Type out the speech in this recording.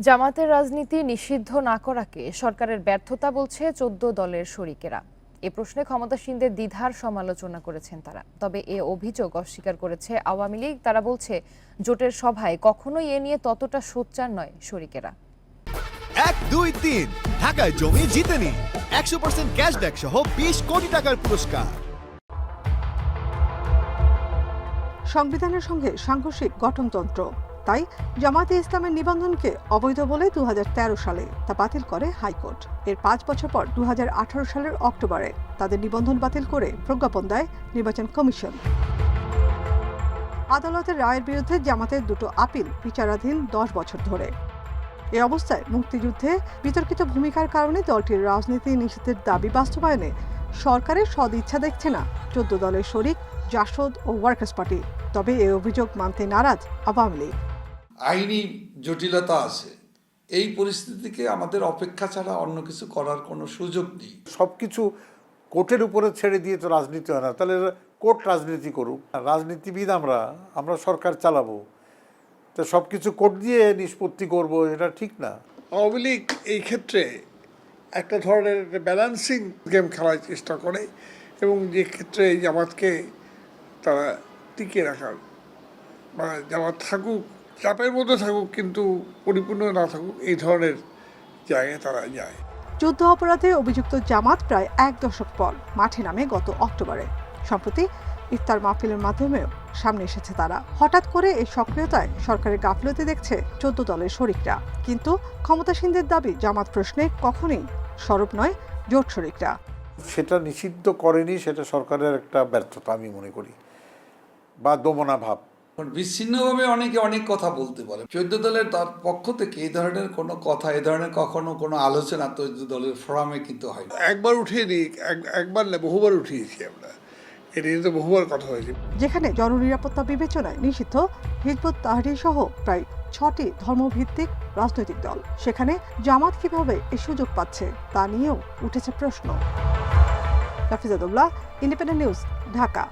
জামাতের রাজনীতি নিষিদ্ধ না করাকে সরকারের ব্যর্থতা বলছে ১৪ দলের শরিকেরা। এ প্রশ্নে ক্ষমতাসীনদের দ্বিধার সমালোচনা করেছেন তারা। তবে এ অভিযোগ অস্বীকার করেছে আওয়ামী লীগ। তারা বলছে জোটের সভায় কখনোই এ নিয়ে ততটা সোচ্চার নয় শরিকেরা। ১, ২, ৩ ঢাকায় জমি জিতে নিন ১০০% ক্যাশব্যাক সহ ২০ কোটি টাকার পুরস্কার। সংবিধানের সঙ্গে সাংঘর্ষিক গঠনতন্ত্র, তাই জামায়াতে ইসলামের নিবন্ধনকে অবৈধ বলে ২০১৩ সালে তা বাতিল করে হাইকোর্ট। এর ৫ বছর পর ২০১৮ সালের অক্টোবরে তাদের নিবন্ধন বাতিল করে প্রজ্ঞাপন দেয় নির্বাচন কমিশন। আদালতের রায়ের বিরুদ্ধে জামাতের দুটো আপিল বিচারাধীন ১০ বছর ধরে। এ অবস্থায় মুক্তিযুদ্ধে বিতর্কিত ভূমিকার কারণে দলটির রাজনীতি নিষিদ্ধের দাবি বাস্তবায়নে সরকারের সদিচ্ছা দেখছে না ১৪ দলের শরিক জাসদ ও ওয়ার্কার্স পার্টি। তবে এই অভিযোগ মানতে নারাজ আওয়ামী লীগ। আইনি জটিলতা আছে, এই পরিস্থিতিকে আমাদের অপেক্ষা ছাড়া অন্য কিছু করার কোনো সুযোগ নেই। সবকিছু কোর্টের উপরে ছেড়ে দিয়ে তো রাজনীতি হয় না, তাহলে কোর্ট রাজনীতি করুক। রাজনীতিবিদ আমরা সরকার চালাবো, তো সবকিছু কোর্ট দিয়ে নিষ্পত্তি করব, এটা ঠিক না। আওয়ামী লীগ এই ক্ষেত্রে একটা ধরনের ব্যালেন্সিং গেম খেলার চেষ্টা করে এবং যে ক্ষেত্রে জামাতকে তারা টিকিয়ে রাখার, মানে জামাত থাকুক, চাপের মধ্যে থাকুক কিন্তু পরিপূর্ণ না থাকুক, এই ধরনের জায়গায় তারা যায়। যুদ্ধ অপরাধে অভিযুক্ত জামাত প্রায় ১ দশক পর মাঠে নামে গত অক্টোবরে। সম্প্রতি ইফতার মাহফিলের মাধ্যমেও সামনে এসেছে তারা। হঠাৎ করে এই সক্রিয়তায় সরকারের গাফলতি দেখছে ১৪ দলের শরিকরা। কিন্তু ক্ষমতাসীনদের দাবি জামাত প্রশ্নে কখনোই সরব নয় জোট শরিকরা। সেটা নিষিদ্ধ করেনি, সেটা সরকারের একটা ব্যর্থতা আমি মনে করি, বা দমনা ভাব। বিচ্ছিন্নভাবে অনেকে অনেক কথা বলতে পারে। ১৪ দলের তার পক্ষ থেকে এই ধরনের কোনো কথা, এই ধরনের কখনো কোনো আলোচনা ১৪ দলের ফোরামে কিন্তু হয় না। একবার উঠিয়ে দিই, একবার না বহুবার উঠিয়েছি আমরা, এটা নিয়ে তো বহুবার কথা হয়েছে। যেখানে জননিরাপত্তা বিবেচনায় নিষিদ্ধ হিজবুত তাহরীর সহ প্রায় ৬টি ধর্মভিত্তিক রাজনৈতিক দল, সেখানে জামাত কিভাবে এই সুযোগ পাচ্ছে তা নিয়েও উঠেছে প্রশ্ন। রাফিজাতুল্লাহ, ইন্ডিপেন্ডেন্ট নিউজ, ঢাকা।